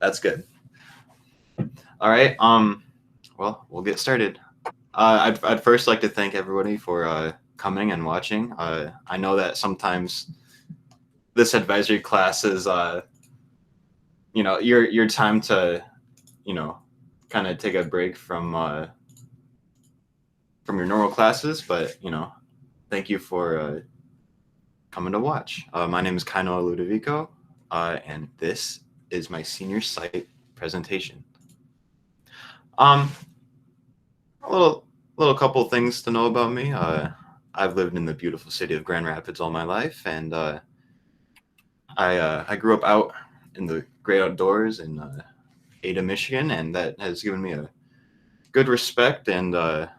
That's good. All right. Well, we'll get started. I'd first like to thank everybody for coming and watching. I know that sometimes this advisory class is, your time to, you know, kind of take a break from your normal classes. But thank you for coming to watch. My name is Kaino Ludovico, and this is my senior site presentation. Um, a little couple things to know about me. I've lived in the beautiful city of Grand Rapids all my life, and I grew up out in the great outdoors in Ada, Michigan, and that has given me a good respect and a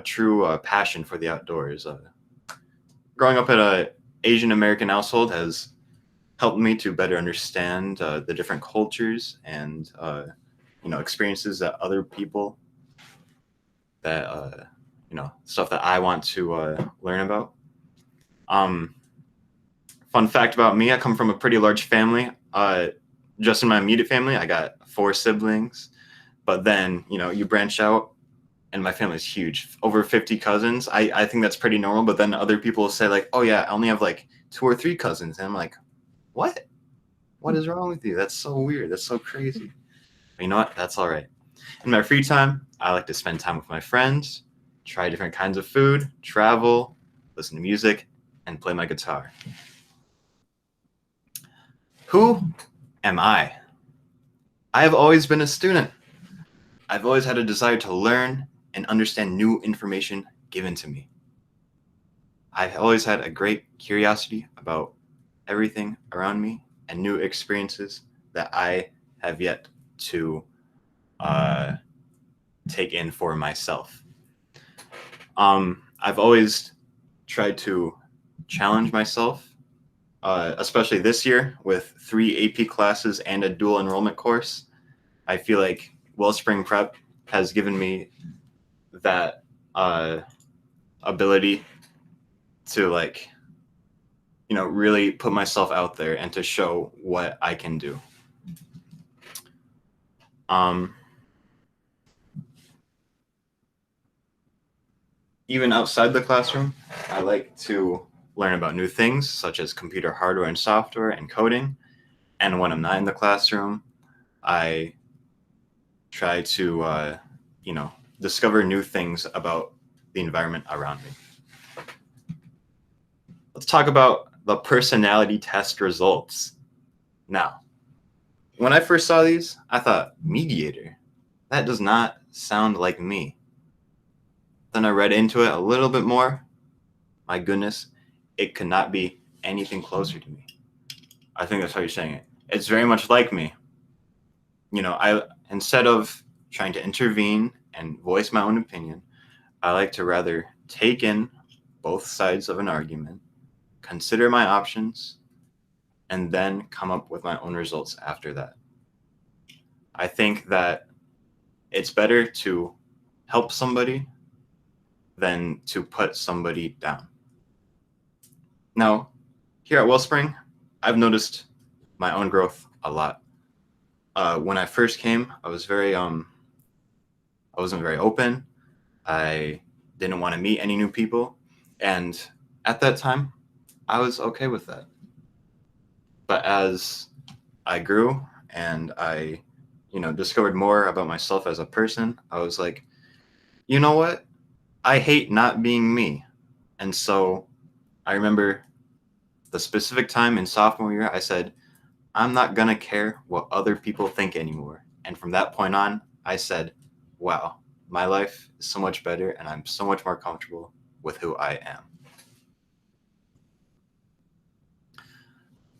true passion for the outdoors. Growing up in a Asian American household has helped me to better understand the different cultures and experiences that other people that stuff that I want to learn about. Um, Fun fact about me: I come from a pretty large family. Just in my immediate family, I got 4 siblings, but then you branch out, and my family's huge, over 50 cousins. I think that's pretty normal, but then other people will say like, oh yeah, I only have like 2 or 3 cousins, and I'm like, what is wrong with you? That's so weird. That's so crazy. But you know what? That's all right. In my free time, I like to spend time with my friends, try different kinds of food, travel, listen to music, and play my guitar. Who am I? I have always been a student. I've always had a desire to learn and understand new information given to me. I've always had a great curiosity about everything around me and new experiences that I have yet to take in for myself. I've always tried to challenge myself, especially this year with 3 AP classes and a dual enrollment course. I feel like Wellspring Prep has given me that ability to really put myself out there and to show what I can do. Even outside the classroom, I like to learn about new things such as computer hardware and software and coding. And when I'm not in the classroom, I try to, discover new things about the environment around me. Let's talk about the personality test results. Now, when I first saw these, I thought, mediator? That does not sound like me. Then I read into it a little bit more. My goodness, it could not be anything closer to me. I think that's how you're saying it. It's very much like me. I instead of trying to intervene and voice my own opinion, I like to rather take in both sides of an argument, consider my options, and then come up with my own results after that. I think that it's better to help somebody than to put somebody down. Now, here at Wellspring, I've noticed my own growth a lot. When I first came, I was I wasn't very open. I didn't want to meet any new people, and at that time, I was okay with that. But as I grew and I, discovered more about myself as a person, I was like, you know what? I hate not being me. And so I remember the specific time in sophomore year, I said, I'm not going to care what other people think anymore. And from that point on, I said, wow, my life is so much better and I'm so much more comfortable with who I am.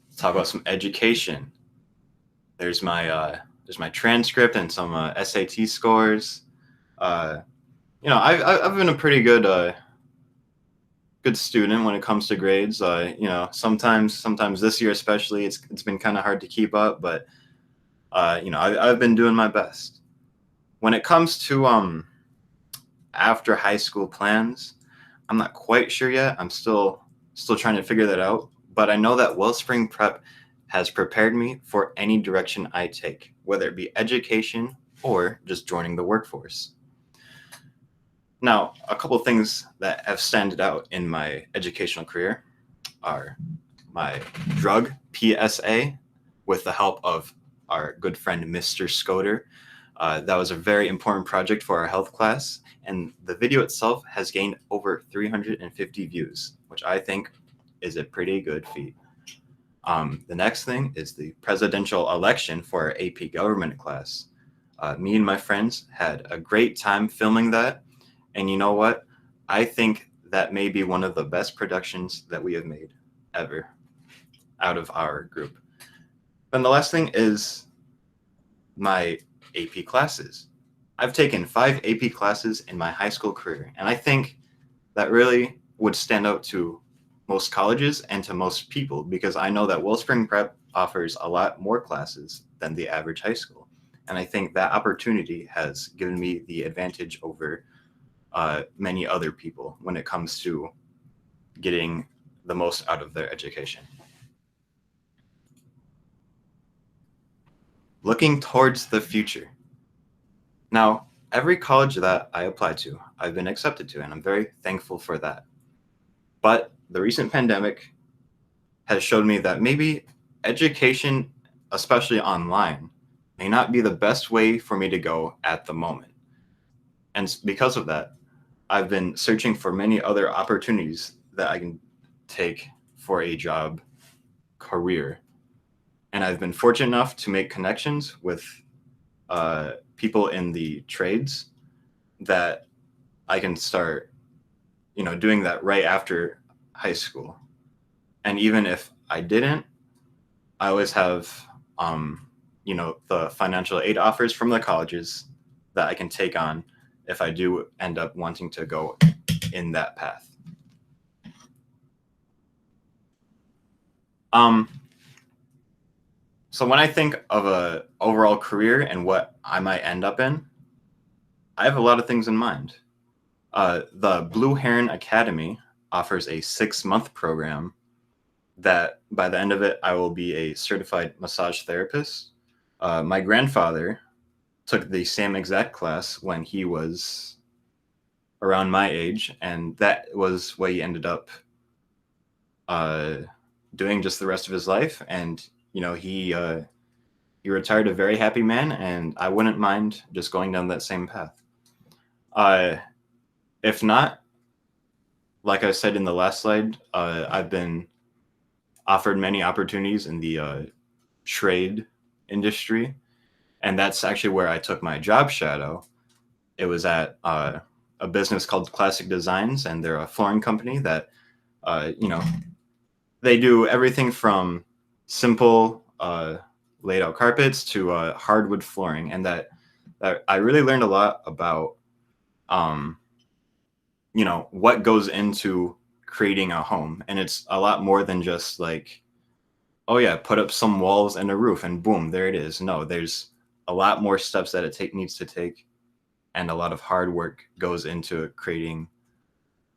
Let's talk about some education. There's my transcript and some SAT scores. I've been a pretty good student when it comes to grades. Sometimes this year especially, it's been kind of hard to keep up, but I've been doing my best. When it comes to after high school plans, I'm not quite sure yet. I'm still trying to figure that out. But I know that Wellspring Prep has prepared me for any direction I take, whether it be education or just joining the workforce. Now, a couple of things that have standed out in my educational career are my drug PSA with the help of our good friend Mr. Scoder. That was a very important project for our health class, and the video itself has gained over 350 views, which I think is a pretty good feat. The next thing is the presidential election for our AP government class. Me and my friends had a great time filming that, and you know what? I think that may be one of the best productions that we have made ever out of our group. And the last thing is my AP classes. I've taken 5 AP classes in my high school career, and I think that really would stand out to most colleges and to most people because I know that Wellspring Prep offers a lot more classes than the average high school. And I think that opportunity has given me the advantage over many other people when it comes to getting the most out of their education. Looking towards the future. Now, every college that I applied to, I've been accepted to, and I'm very thankful for that. But the recent pandemic has showed me that maybe education, especially online, may not be the best way for me to go at the moment. And because of that, I've been searching for many other opportunities that I can take for a job career. And I've been fortunate enough to make connections with people in the trades that I can start, doing that right after high school. And even if I didn't, I always have, the financial aid offers from the colleges that I can take on if I do end up wanting to go in that path. So when I think of a overall career and what I might end up in, I have a lot of things in mind. The Blue Heron Academy offers a 6-month program that by the end of it, I will be a certified massage therapist. My grandfather took the same exact class when he was around my age, and that was what he ended up doing just the rest of his life. And he retired a very happy man, and I wouldn't mind just going down that same path. If not, like I said in the last slide, I've been offered many opportunities in the trade industry, and that's actually where I took my job shadow. It was at a business called Classic Designs, and they're a flooring company that, they do everything from simple laid out carpets to hardwood flooring, and that I really learned a lot about, what goes into creating a home, and it's a lot more than just like, oh yeah, put up some walls and a roof, and boom, there it is. No, there's a lot more steps that it needs to take, and a lot of hard work goes into creating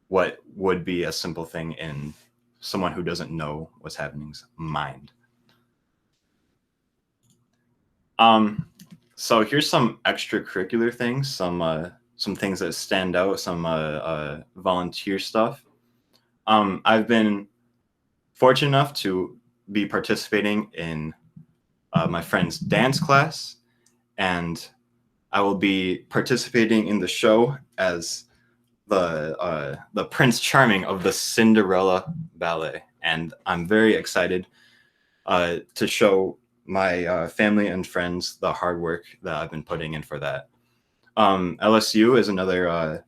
what would be a simple thing in someone who doesn't know what's happening's mind. So here's some extracurricular things, some things that stand out, some volunteer stuff. I've been fortunate enough to be participating in my friend's dance class, and I will be participating in the show as the Prince Charming of the Cinderella Ballet, and I'm very excited to show my family and friends the hard work that I've been putting in for that. LSU is another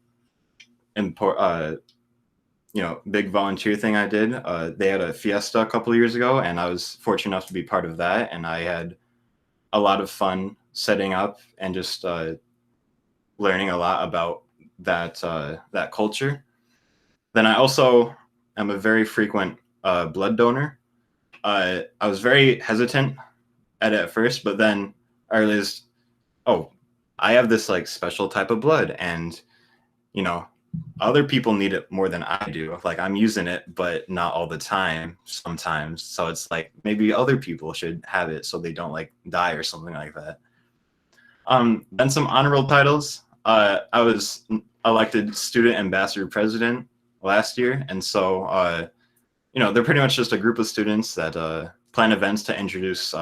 big volunteer thing I did. They had a fiesta a couple of years ago, and I was fortunate enough to be part of that, and I had a lot of fun setting up and just learning a lot about that culture. Then I also am a very frequent blood donor. I was very hesitant at first, but then I realized, oh, I have this like special type of blood, and other people need it more than I do. Like I'm using it, but not all the time sometimes. So it's like maybe other people should have it so they don't like die or something like that. Then some honorable titles. I was elected student ambassador president last year. And so, they're pretty much just a group of students that plan events to introduce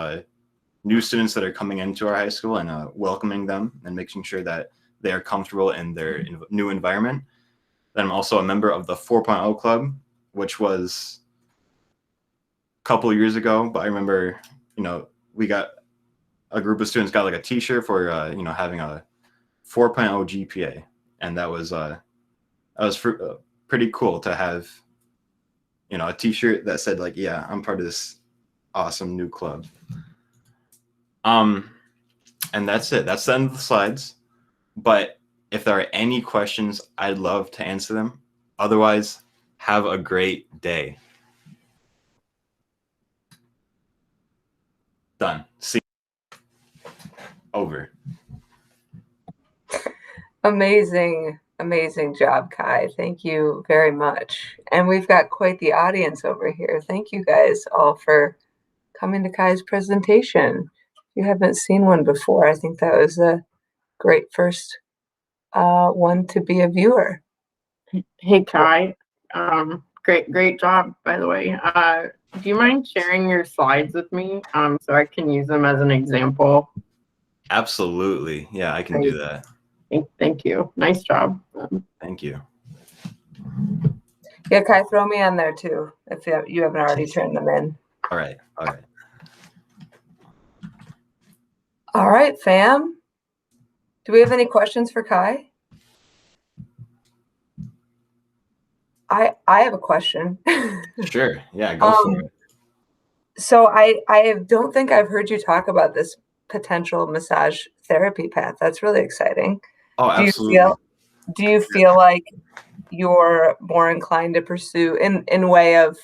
new students that are coming into our high school and welcoming them and making sure that they are comfortable in their new environment. Then I'm also a member of the 4.0 Club, which was a couple years ago. But I remember, we got a group of students got like a T-shirt for having a 4.0 GPA, and that was pretty cool to have a T-shirt that said like, yeah, I'm part of this awesome new club. And that's it. That's the end of the slides. But if there are any questions, I'd love to answer them. Otherwise, have a great day. Done. See. Over. Amazing job, Kai. Thank you very much. And we've got quite the audience over here. Thank you guys all for coming to Kai's presentation. If you haven't seen one before, I think that was a great first one to be a viewer. Hey, Kai. Great job, by the way. Do you mind sharing your slides with me so I can use them as an example? Absolutely. Yeah, I can do that. Thank you. Nice job. Thank you. Yeah, Kai, throw me on there too, if you haven't already turned them in. All right. All right, fam. Do we have any questions for Kai? I have a question. Sure. Yeah, go for it. So I don't think I've heard you talk about this potential massage therapy path. That's really exciting. Oh, absolutely. Do you feel like you're more inclined to pursue in way of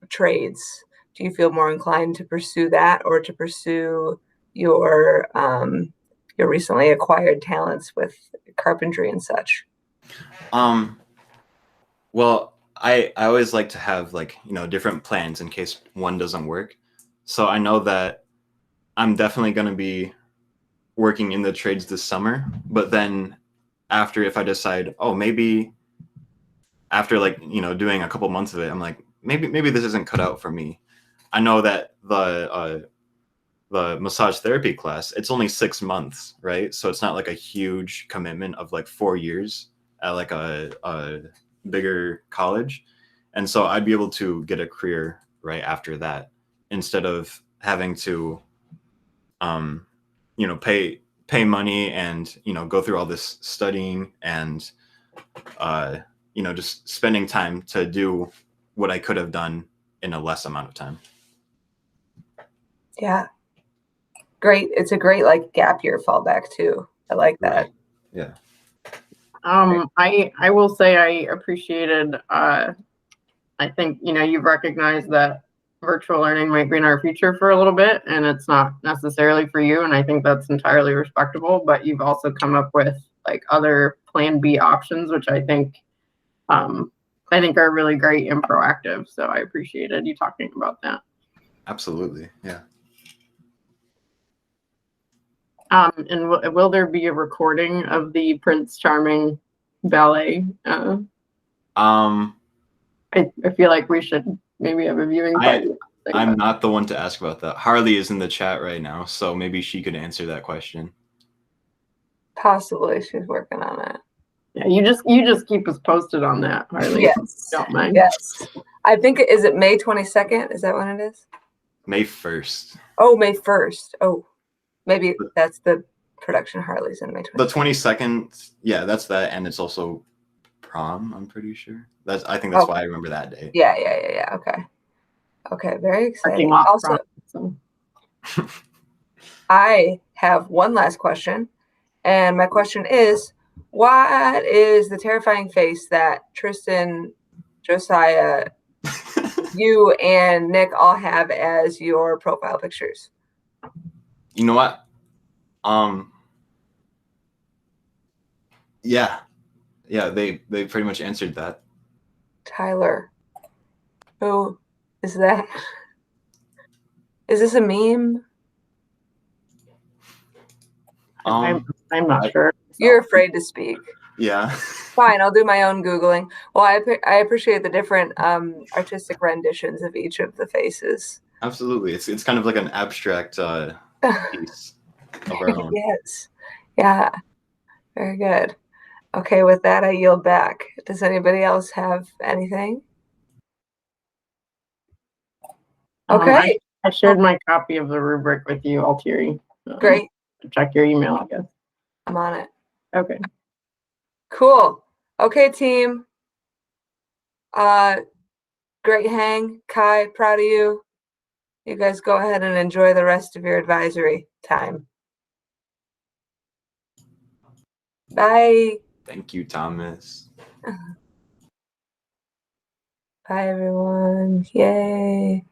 trades? Do you feel more inclined to pursue that or to pursue your recently acquired talents with carpentry and such? Well, I always like to have different plans in case one doesn't work. So I know that I'm definitely going to be working in the trades this summer, but then after, if I decide, maybe after doing a couple months of it, I'm like, maybe this isn't cut out for me. I know that the massage therapy class, it's only 6 months, right? So it's not like a huge commitment of like 4 years at like a bigger college. And so I'd be able to get a career right after that instead of having to pay money and go through all this studying and just spending time to do what I could have done in a less amount of time. Yeah. Great. It's a great gap year fallback too. I like that. Right. Yeah. I will say I appreciated I think you've recognized that virtual learning might be in our future for a little bit and it's not necessarily for you, and I think that's entirely respectable, but you've also come up with other plan B options, which I think are really great and proactive. So I appreciated you talking about that. Absolutely. Yeah. And will there be a recording of the Prince Charming ballet? I feel like we should maybe have a viewing party. I'm not the one to ask about that. Harley is in the chat right now, so maybe she could answer that question. Possibly, she's working on it. Yeah, you just keep us posted on that, Harley. Yes. Don't mind. Yes. I think is it May 22nd? Is that when it is? May 1st. Oh, May 1st. Oh, maybe that's the production Harley's in May 22nd. The 22nd, yeah, that's that, and it's also prom, I'm pretty sure. I think that's why I remember that date. Yeah. Okay, very exciting. Also, I have one last question, and my question is, what is the terrifying face that Tristan, Josiah, you and Nick all have as your profile pictures? You know what? Yeah, they pretty much answered that. Tyler. Who is that? Is this a meme? I'm not sure. You're afraid to speak. Yeah. Fine, I'll do my own Googling. Well, I appreciate the different artistic renditions of each of the faces. Absolutely. It's kind of like an abstract piece of our own. Yes. Yeah. Very good. Okay, with that, I yield back. Does anybody else have anything? Okay. I shared my copy of the rubric with you, Altieri. Great. To check your email, I guess. I'm on it. Okay. Cool. Okay, team. Great hang. Kai, proud of you. You guys go ahead and enjoy the rest of your advisory time. Bye. Thank you, Thomas. Bye, everyone. Yay.